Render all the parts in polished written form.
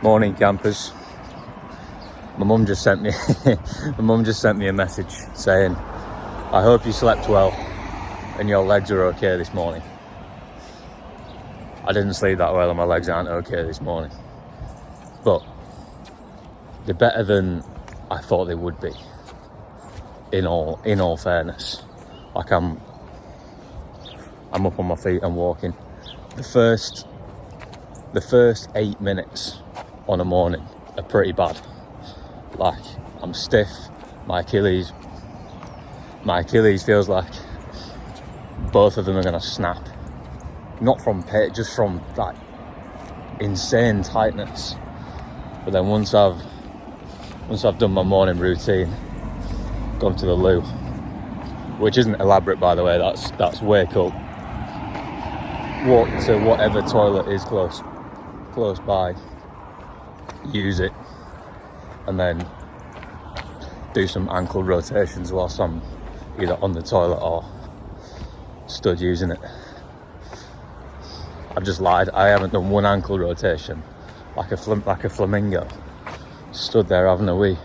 Morning, campers. My mum just sent me a message saying, "I hope you slept well and your legs are okay this morning." I didn't sleep that well and my legs aren't okay this morning, but they're better than I thought they would be. In all fairness, like I'm up on my feet and walking. The first 8 minutes on a morning are pretty bad. Like, I'm stiff, my Achilles feels like both of them are gonna snap. Not from pain, just from like insane tightness. But then once I've done my morning routine, gone to the loo, which isn't elaborate by the way, that's wake up, walk to whatever toilet is close by, use it, and then do some ankle rotations whilst I'm either on the toilet or stood using it. I've just lied, I haven't done one ankle rotation like a flamingo, stood there having a wee,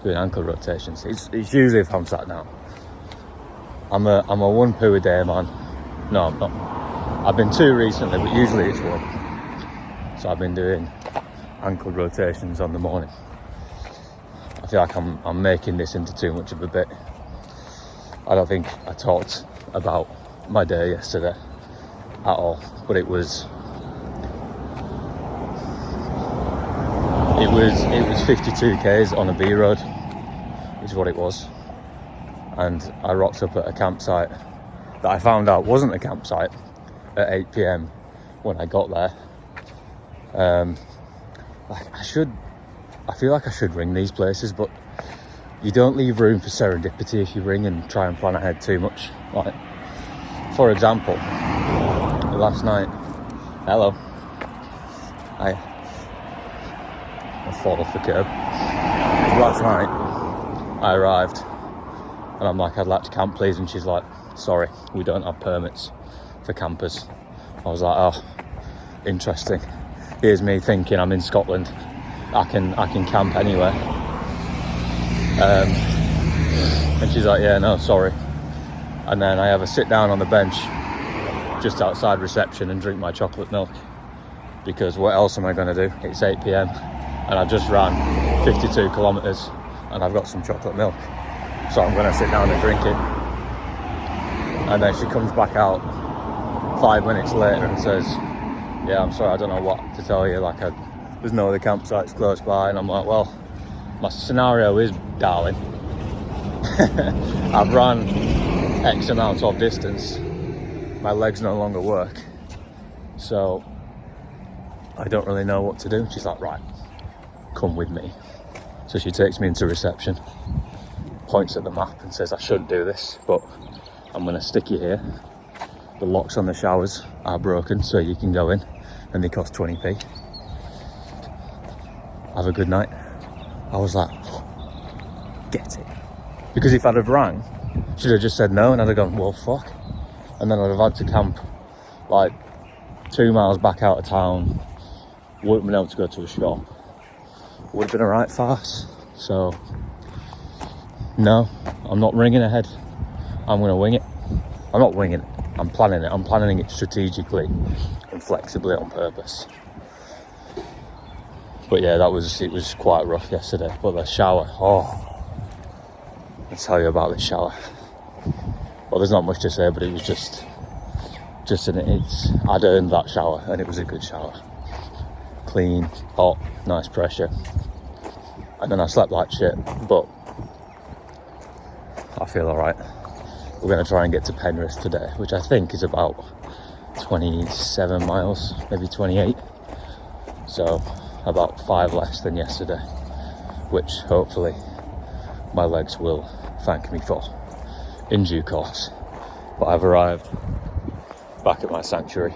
doing ankle rotations. It's usually if I'm sat down. I'm a one poo a day man. No, I'm not. I've been two recently, but usually it's one. So I've been doing ankle rotations on the morning. I feel like I'm making this into too much of a bit. I don't think I talked about my day yesterday at all, but it was 52 k's on a B road is what it was, and I rocked up at a campsite that I found out wasn't a campsite at 8 p.m. when I got there. I feel like I should ring these places, but you don't leave room for serendipity if you ring and try and plan ahead too much. Like, for example, last night, hello, I fall off the curb. Last night, I arrived, and I'm like, "I'd like to camp, please," and she's like, "Sorry, we don't have permits for campers." I was like, "Oh, interesting." Here's me thinking I'm in Scotland. I can camp anywhere. And she's like, "Yeah, no, sorry." And then I have a sit down on the bench just outside reception and drink my chocolate milk, because what else am I going to do? It's 8 p.m. and I've just ran 52 kilometres and I've got some chocolate milk, so I'm going to sit down and drink it. And then she comes back out 5 minutes later and says, "Yeah, I'm sorry, I don't know what to tell you, like there's no other campsites close by." And I'm like, "Well, my scenario is, darling, I've run X amount of distance, my legs no longer work, so I don't really know what to do." She's like, "Right, come with me." So she takes me into reception, points at the map and says, "I shouldn't do this, but I'm going to stick you here. The locks on the showers are broken, so you can go in, and they cost 20p. Have a good night." I was like, get it. Because if I'd have rang, she'd have just said no, and I'd have gone, "Well, fuck." And then I'd have had to camp like 2 miles back out of town, wouldn't been able to go to a shop. Would have been a right farce. So, no, I'm not ringing ahead. I'm going to wing it. I'm not winging it, I'm planning it. I'm planning it strategically and flexibly on purpose. But yeah, it was quite rough yesterday. But the shower, I'll tell you about the shower. Well, there's not much to say, but it was just I'd earned that shower, and it was a good shower. Clean, hot, nice pressure. And then I slept like shit, but I feel alright. We're going to try and get to Penrith today, which I think is about 27 miles, maybe 28. So about 5 less than yesterday, which hopefully my legs will thank me for in due course. But I've arrived back at my sanctuary.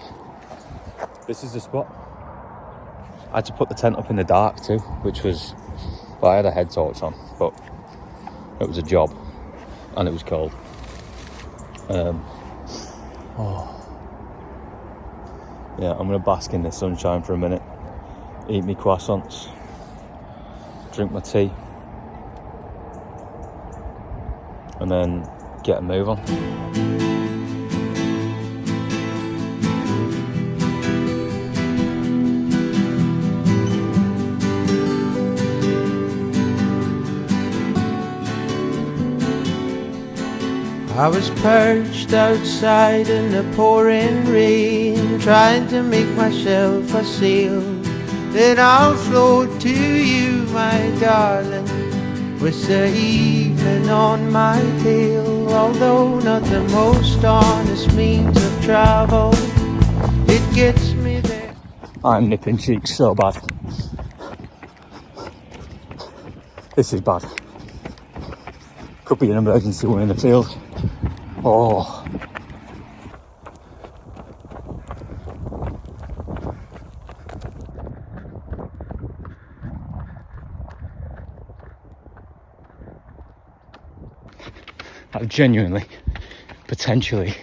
This is the spot. I had to put the tent up in the dark too, which was, well, I had a head torch on, but it was a job and it was cold. Yeah, I'm gonna bask in the sunshine for a minute eat me croissants, drink my tea, and then get a move on. I was perched outside in the pouring rain, trying to make myself a sail. Then I'll float to you, my darling, with the evening on my tail. Although not the most honest means of travel, it gets me there. I'm nipping cheeks so bad. This is bad. Could be an emergency one in the field. Oh. I've genuinely, potentially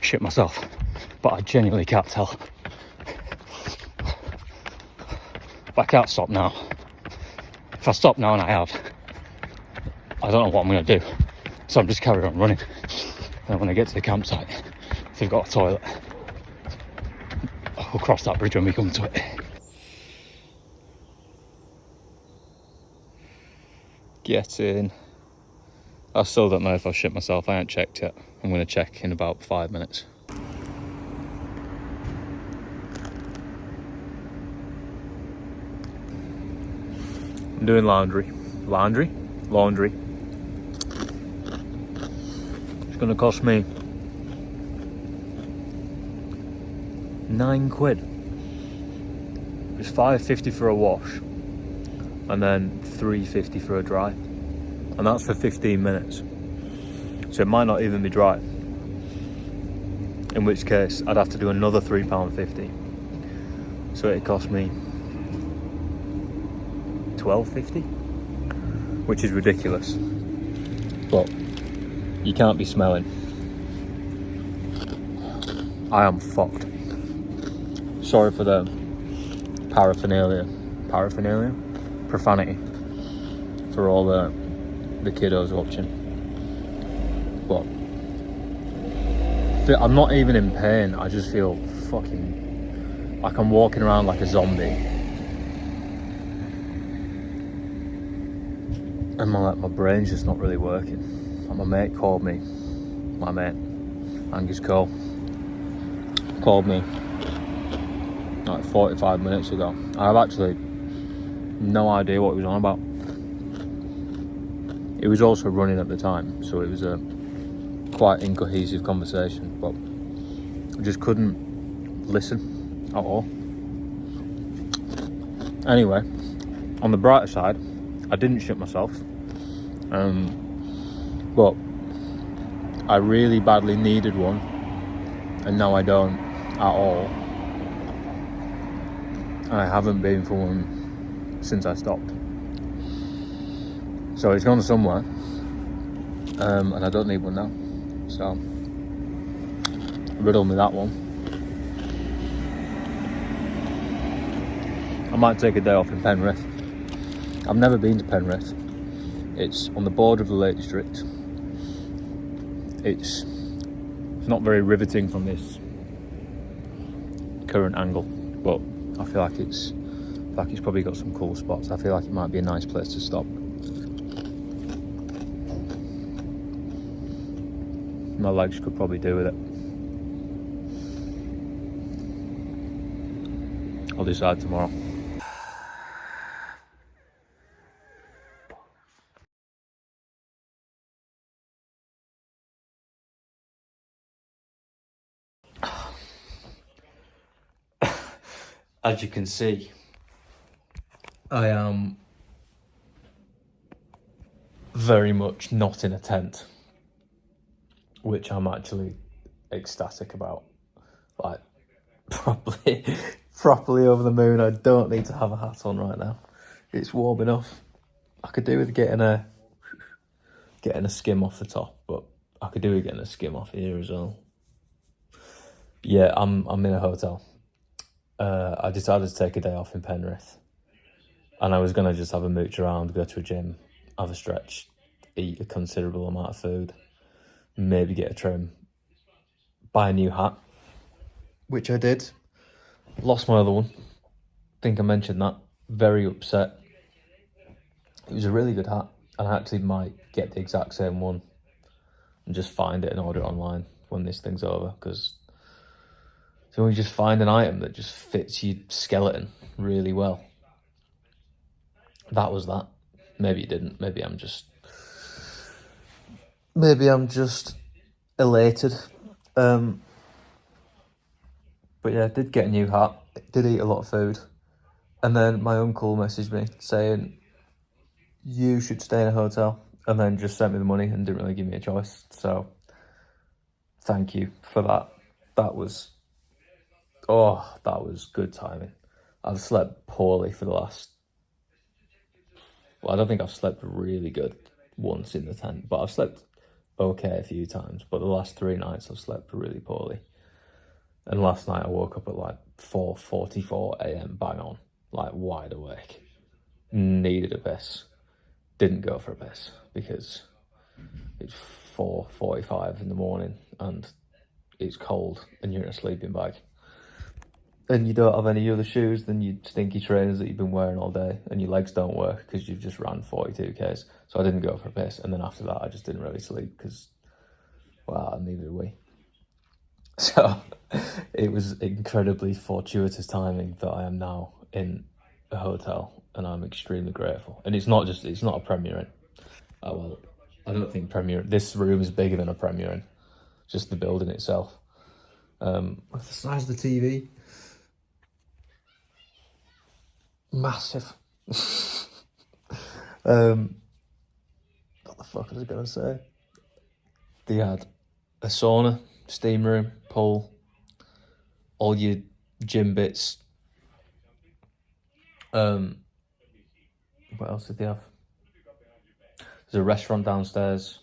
shit myself, but I genuinely can't tell. But I can't stop now. If I stop now, and I don't know what I'm going to do. So I'm just carrying on running. And when I get to the campsite, if they've got a toilet, we'll cross that bridge when we come to it. Get in. I still don't know if I've shit myself. I haven't checked yet. I'm going to check in about 5 minutes. I'm doing laundry. Laundry? It's going to cost me £9. It's £5.50 for a wash, and then £3.50 for a dry, and that's for 15 minutes. So it might not even be dry. In which case, I'd have to do another £3.50. So it cost me £12.50, which is ridiculous. But you can't be smelling. I am fucked. Sorry for the profanity for all the kiddos watching. But I'm not even in pain. I just feel fucking like I'm walking around like a zombie. And my brain's just not really working. Like my mate called me. My mate, Angus Cole, called me like 45 minutes ago. I have actually no idea what he was on about. He was also running at the time, so it was a quite incohesive conversation, but I just couldn't listen at all. Anyway, on the brighter side, I didn't shit myself, but I really badly needed one, and now I don't at all. I haven't been for one since I stopped. So it's gone somewhere, and I don't need one now. So riddle me that one. I might take a day off in Penrith. I've never been to Penrith. It's on the border of the Lake District. It's not very riveting from this current angle, but I feel like it's probably got some cool spots. I feel like it might be a nice place to stop. My legs could probably do with it. I'll decide tomorrow. As you can see, I am very much not in a tent, which I'm actually ecstatic about. Like, properly over the moon. I don't need to have a hat on right now. It's warm enough. I could do with getting a skim off the top, but I could do with getting a skim off here as well. Yeah, I'm in a hotel. I decided to take a day off in Penrith, and I was going to just have a mooch around, go to a gym, have a stretch, eat a considerable amount of food, maybe get a trim, buy a new hat, which I did. Lost my other one. Think I mentioned that. Very upset. It was a really good hat, and I actually might get the exact same one and just find it and order it online when this thing's over, because so when you just find an item that just fits your skeleton really well. That was that. Maybe it didn't. Maybe I'm just elated. But yeah, I did get a new hat. Did eat a lot of food. And then my uncle messaged me saying, you should stay in a hotel, and then just sent me the money and didn't really give me a choice. So thank you for that. That was good timing. I've slept poorly for the last, I don't think I've slept really good once in the tent, but I've slept okay a few times. But the last 3 nights I've slept really poorly. And last night I woke up at like 4:44 a.m. bang on, like wide awake. Needed a piss. Didn't go for a piss because it's 4:45 in the morning and it's cold and you're in a sleeping bag. And you don't have any other shoes than your stinky trainers that you've been wearing all day, and your legs don't work because you've just ran 42 Ks. So I didn't go for a piss, and then after that I just didn't really sleep because, well, neither did we. So it was incredibly fortuitous timing that I am now in a hotel, and I'm extremely grateful. And it's not a Premier Inn. Well, I don't think this room is bigger than a Premier Inn, just the building itself. With the size of the TV, massive. What the fuck was I gonna say? They had a sauna, steam room, pool, all your gym bits. What else did they have? There's a restaurant downstairs,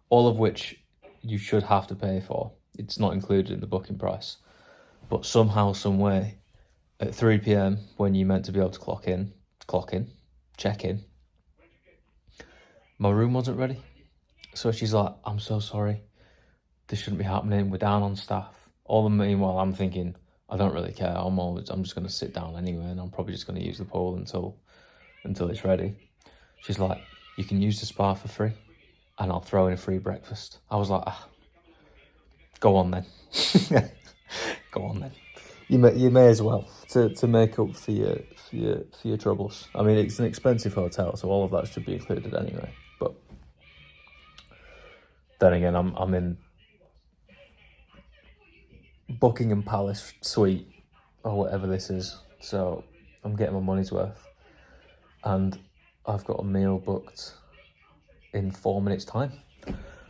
all of which you should have to pay for. It's not included in the booking price. But somehow, some way, at 3 p.m, when you're meant to be able to check in, my room wasn't ready. So she's like, I'm so sorry. This shouldn't be happening. We're down on staff. All the meanwhile, I'm thinking, I don't really care. I'm just going to sit down anyway, and I'm probably just going to use the pool until it's ready. She's like, you can use the spa for free, and I'll throw in a free breakfast. I was like, go on then. Go on then. You may as well to make up for your troubles. I mean, it's an expensive hotel, so all of that should be included anyway. But then again, I'm in Buckingham Palace suite or whatever this is, so I'm getting my money's worth, and I've got a meal booked in 4 minutes time,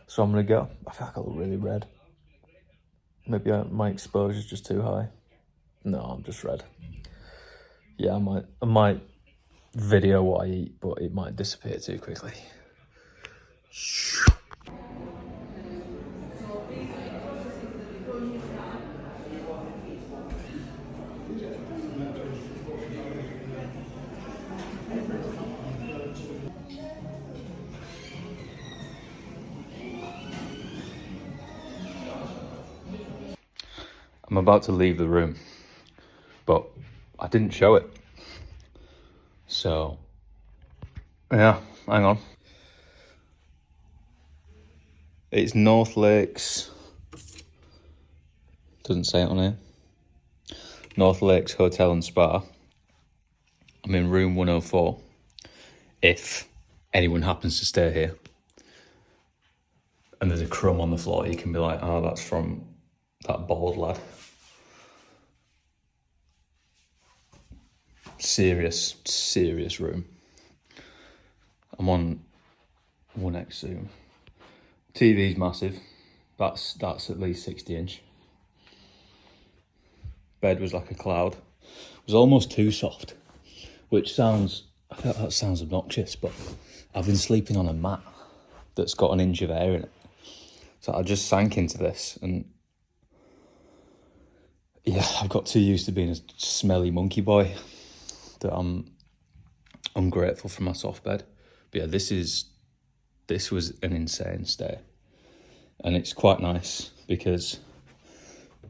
so I'm gonna go. I feel like I look really red. Maybe my exposure's just too high. No, I'm just red. Yeah, I might video what I eat, but it might disappear too quickly. I'm about to leave the room, but I didn't show it. So, yeah, hang on. It's North Lakes. Doesn't say it on here. North Lakes Hotel and Spa. I'm in room 104. If anyone happens to stay here, and there's a crumb on the floor, you can be like, oh, that's from that bald lad. Serious room. I'm on 1X Zoom. TV's massive. That's at least 60-inch. Bed was like a cloud. It was almost too soft, which I feel like that sounds obnoxious, but I've been sleeping on a mat that's got an inch of air in it. So I just sank into this, and yeah, I've got too used to being a smelly monkey boy that I'm ungrateful for my soft bed. But yeah, this was an insane stay, and it's quite nice because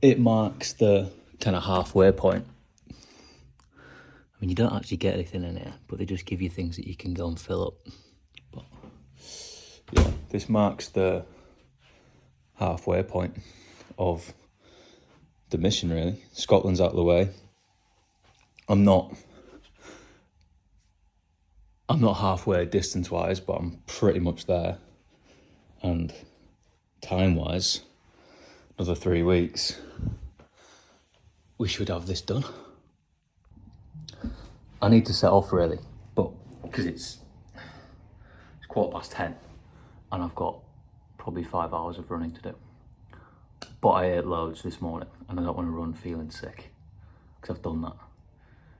it marks the kind of halfway point. I mean, you don't actually get anything in here, but they just give you things that you can go and fill up. But yeah, this marks the halfway point of the mission, really. Scotland's out of the way. I'm not halfway distance-wise, but I'm pretty much there. And time-wise, another 3 weeks, we should have this done. I need to set off, really, but because it's 10:15, and I've got probably 5 hours of running to do. But I ate loads this morning, and I don't want to run feeling sick, because I've done that.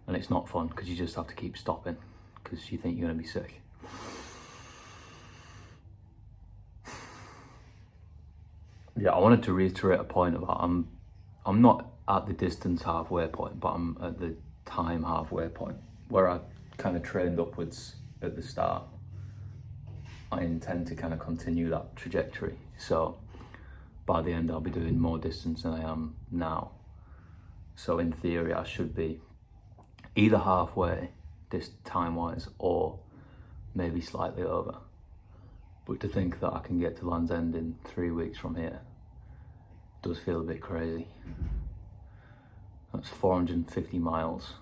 And it's not fun, because you just have to keep stopping, because you think you're going to be sick. Yeah, I wanted to reiterate a point about I'm not at the distance halfway point, but I'm at the time halfway point, where I kind of trained upwards at the start. I intend to kind of continue that trajectory. So by the end, I'll be doing more distance than I am now. So in theory, I should be either halfway, this time-wise, or maybe slightly over. But to think that I can get to Land's End in 3 weeks from here does feel a bit crazy. That's 450 miles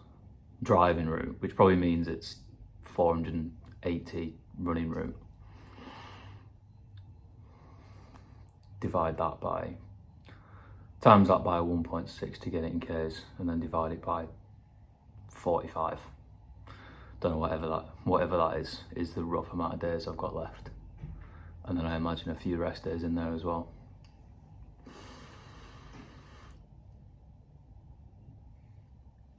driving route, which probably means it's 480 running route. Divide that by, times that by 1.6 to get it in Ks, and then divide it by 45. Don't know, whatever that is the rough amount of days I've got left. And then I imagine a few rest days in there as well.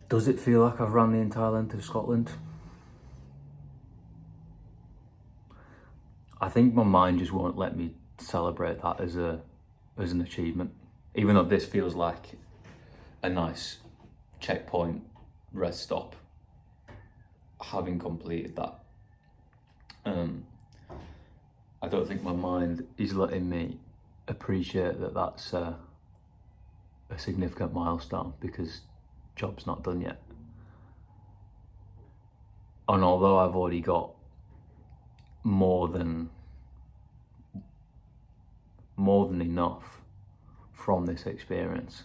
Does it feel like I've ran the entire length of Scotland? I think my mind just won't let me celebrate that as an achievement, even though this feels like a nice checkpoint rest stop, having completed that. I don't think my mind is letting me appreciate that that's a significant milestone, because job's not done yet. And although I've already got more than enough from this experience,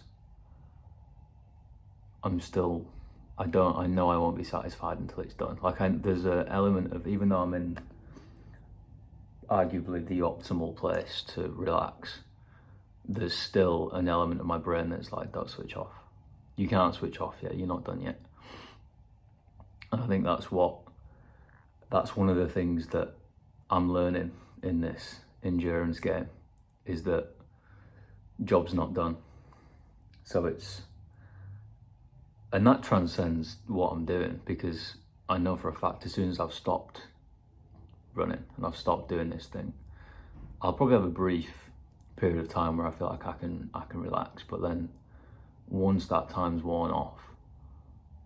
I know I won't be satisfied until it's done. There's an element of, even though I'm in arguably the optimal place to relax, there's still an element of my brain that's like, don't switch off. You can't switch off yet, you're not done yet. And I think that's one of the things that I'm learning in this endurance game, is that job's not done. And that transcends what I'm doing, because I know for a fact as soon as I've stopped running and I've stopped doing this thing, I'll probably have a brief period of time where I feel like I can relax, but then once that time's worn off,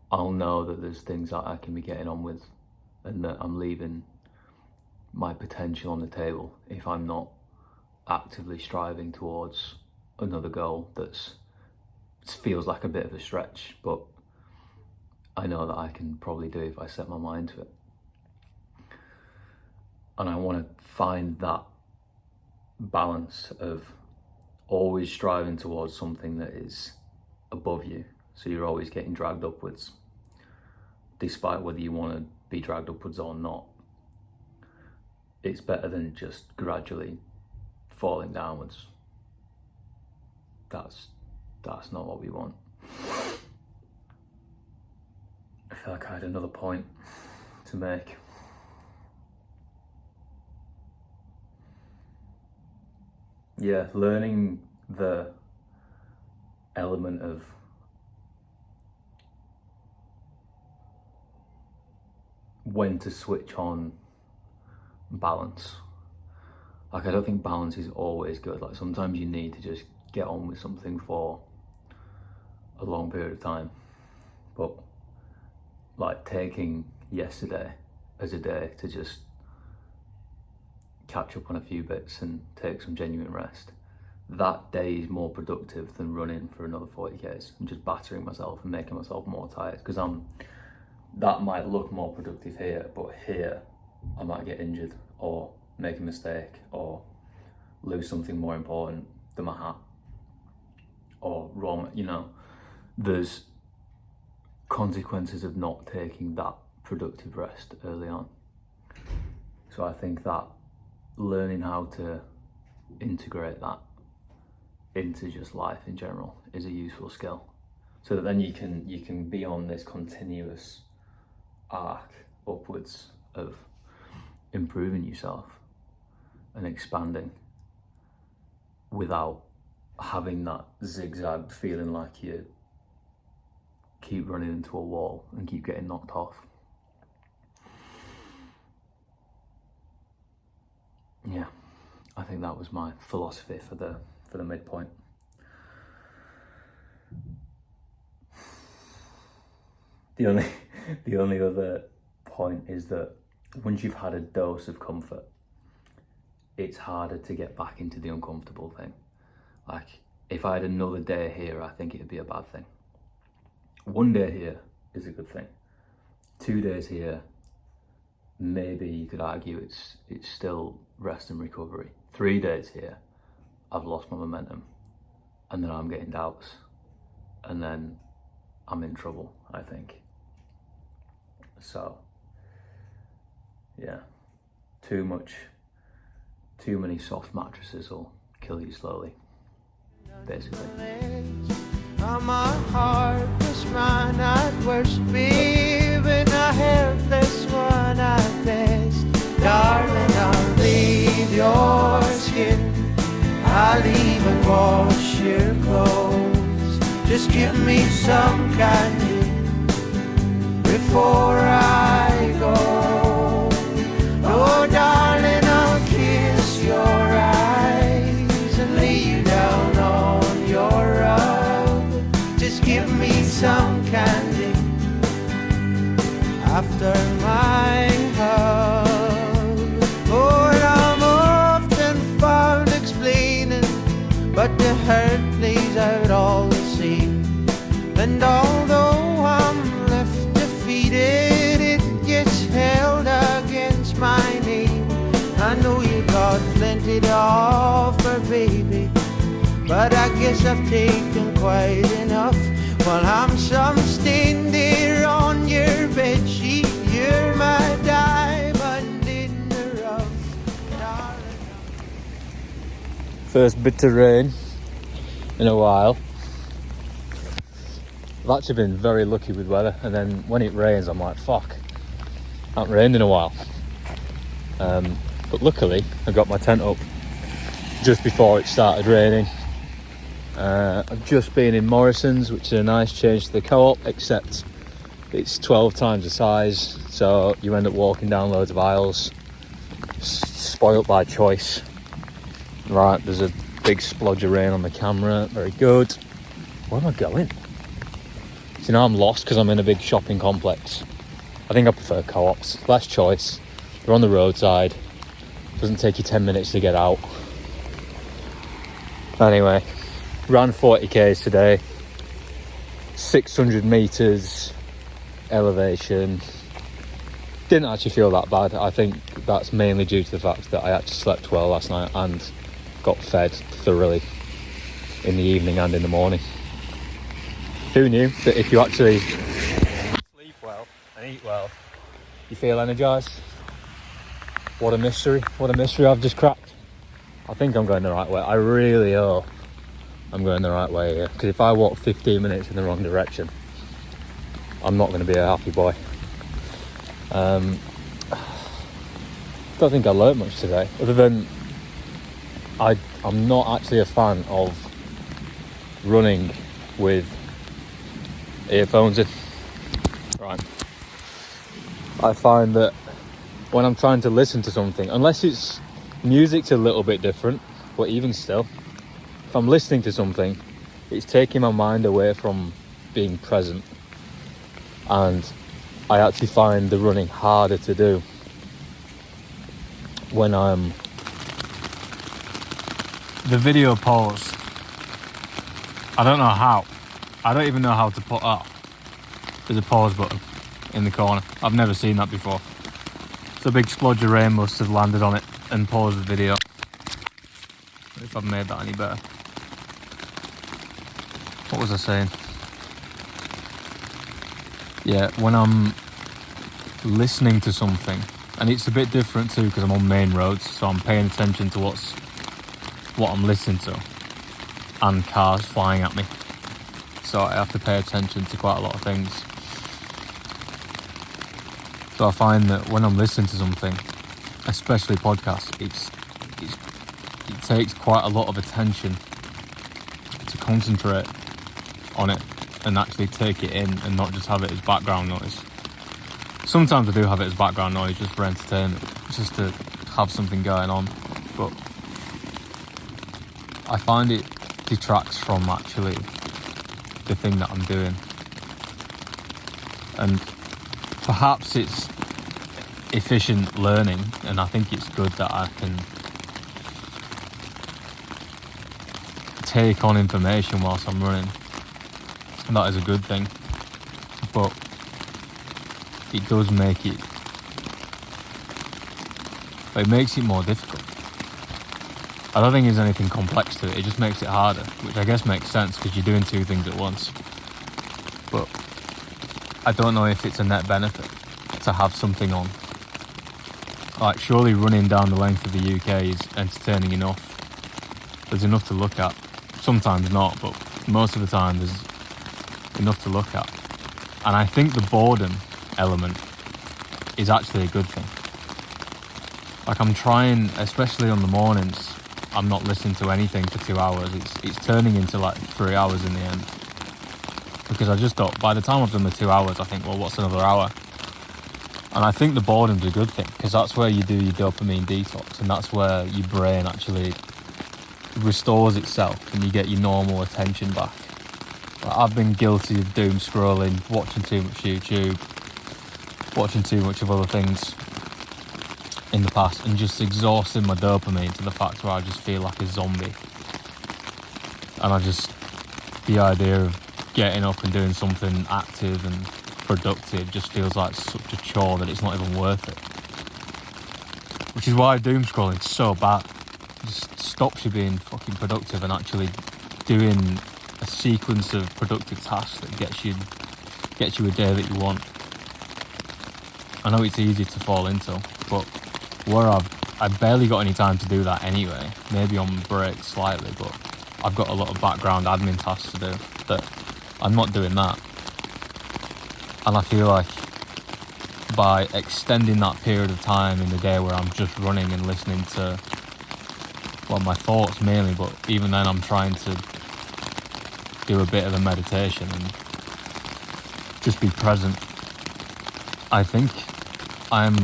I'll know that there's things that I can be getting on with, and that I'm leaving my potential on the table if I'm not actively striving towards another goal it feels like a bit of a stretch, but I know that I can probably do it if I set my mind to it. And I want to find that balance of always striving towards something that is above you, so you're always getting dragged upwards, despite whether you want to be dragged upwards or not. It's better than just gradually falling downwards. That's not what we want. I feel like I had another point to make. Yeah, learning the element of when to switch on balance. I don't think balance is always good. Sometimes you need to just get on with something for a long period of time. But like taking yesterday as a day to just catch up on a few bits and take some genuine rest, that day is more productive than running for another 40k's and just battering myself and making myself more tired, because that might look more productive here, but here I might get injured or make a mistake or lose something more important than my hat or wrong, you know. There's consequences of not taking that productive rest early on. So I think that learning how to integrate that into just life in general is a useful skill, so that then you can be on this continuous arc upwards of improving yourself and expanding without having that zigzag feeling like you keep running into a wall and keep getting knocked off. Yeah, I think that was my philosophy for the midpoint. The only other point is that once you've had a dose of comfort, it's harder to get back into the uncomfortable thing. Like, if I had another day here, I think it'd be a bad thing. One day here is a good thing. 2 days here, maybe you could argue it's still rest and recovery. 3 days here, I've lost my momentum, and then I'm getting doubts, and then I'm in trouble, I think. So, yeah, too many soft mattresses will kill you slowly, basically. My heart was mine at worst, babe, and a helpless one at best. Darling, I'll leave your skin, I'll even wash your clothes. Just give me some candy before I go. Oh, darling, I'll kiss your eyes and lay you down on your rug. Just give me some candy after my hug. Oh, and I'm often found explaining, but the hurt plays out all the same. And although I'm left defeated, it gets held against my name. I know you got plenty to offer, baby, but I guess I've taken quite enough. While I'm some stain there on your bedsheet, you're my diamond in the rough, darling. First bit of rain in a while. I've actually been very lucky with weather, and then when it rains I'm like, fuck, it hasn't rained in a while. But luckily I got my tent up just before it started raining. I've just been in Morrison's, which is a nice change to the Co-op, except it's 12 times the size, so you end up walking down loads of aisles. Spoilt by choice. Right, there's a big splodge of rain on the camera, very good. Where am I going? So now I'm lost because I'm in a big shopping complex. I think I prefer Co-ops, less choice, they're on the roadside, doesn't take you 10 minutes to get out. Anyway, ran 40k's today, 600 meters elevation. Didn't actually feel that bad. I think that's mainly due to the fact that I actually slept well last night and got fed thoroughly in the evening and in the morning. Who knew that if you actually sleep well and eat well, you feel energized? What a mystery I've just cracked. I think I'm going the right way. I really hope I'm going the right way here, because if I walk 15 minutes in the wrong direction, I'm not going to be a happy boy. Don't think I learnt much today, other than I'm not actually a fan of running with earphones in. Right. I find that when I'm trying to listen to something, unless it's music's a little bit different, but even still, if I'm listening to something, it's taking my mind away from being present. And I actually find the running harder to do when I'm... The video pause, I don't know how. I don't even know how to put that. There's a pause button in the corner. I've never seen that before. So a big splodge of rain must have landed on it and paused the video. If I've made that any better. What was I saying? Yeah, when I'm listening to something, and it's a bit different too because I'm on main roads, so I'm paying attention to what I'm listening to, and cars flying at me. So I have to pay attention to quite a lot of things. So I find that when I'm listening to something, especially podcasts, it takes quite a lot of attention to concentrate on it and actually take it in and not just have it as background noise. Sometimes I do have it as background noise just for entertainment, just to have something going on, but I find it detracts from actually the thing that I'm doing. And perhaps it's efficient learning, and I think it's good that I can take on information whilst I'm running. And that is a good thing, but it does make it makes it more difficult. I don't think there's anything complex to it, it just makes it harder, which I guess makes sense because you're doing two things at once. But I don't know if it's a net benefit to have something on. Like, surely running down the length of the UK is entertaining enough. There's enough to look at. Sometimes not, but most of the time there's enough to look at. And I think the boredom element is actually a good thing. Like, I'm trying, especially on the mornings, I'm not listening to anything for 2 hours. It's turning into like 3 hours in the end. Because I just thought, by the time I've done the 2 hours, I think, well, what's another hour? And I think the boredom's a good thing, because that's where you do your dopamine detox, and that's where your brain actually restores itself and you get your normal attention back. Like, I've been guilty of doom scrolling, watching too much YouTube, watching too much of other things in the past, and just exhausting my dopamine to the fact where I just feel like a zombie. And the idea of getting up and doing something active and productive just feels like such a chore that it's not even worth it. Which is why doom scrolling is so bad. It just stops you being fucking productive and actually doing a sequence of productive tasks that gets you a day that you want. I know it's easy to fall into, but where I've barely got any time to do that anyway. Maybe on break slightly, but I've got a lot of background admin tasks to do that I'm not doing that. And I feel like by extending that period of time in the day where I'm just running and listening to, well, my thoughts mainly, but even then I'm trying to do a bit of a meditation and just be present. I think I'm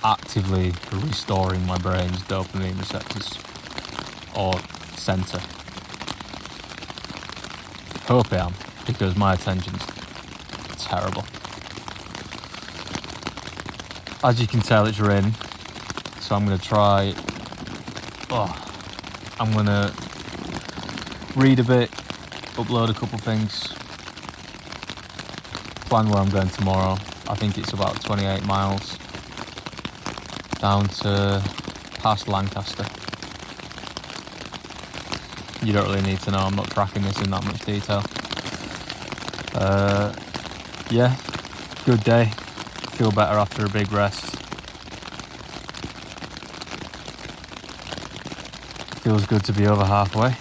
actively restoring my brain's dopamine receptors, or centre. Hope I am, because my attention's terrible. As you can tell, it's raining, so I'm going to try... I'm going to read a bit, upload a couple things, plan where I'm going tomorrow. I think it's about 28 miles down to past Lancaster. You don't really need to know, I'm not tracking this in that much detail. Yeah, good day. Feel better after a big rest. Feels good to be over halfway.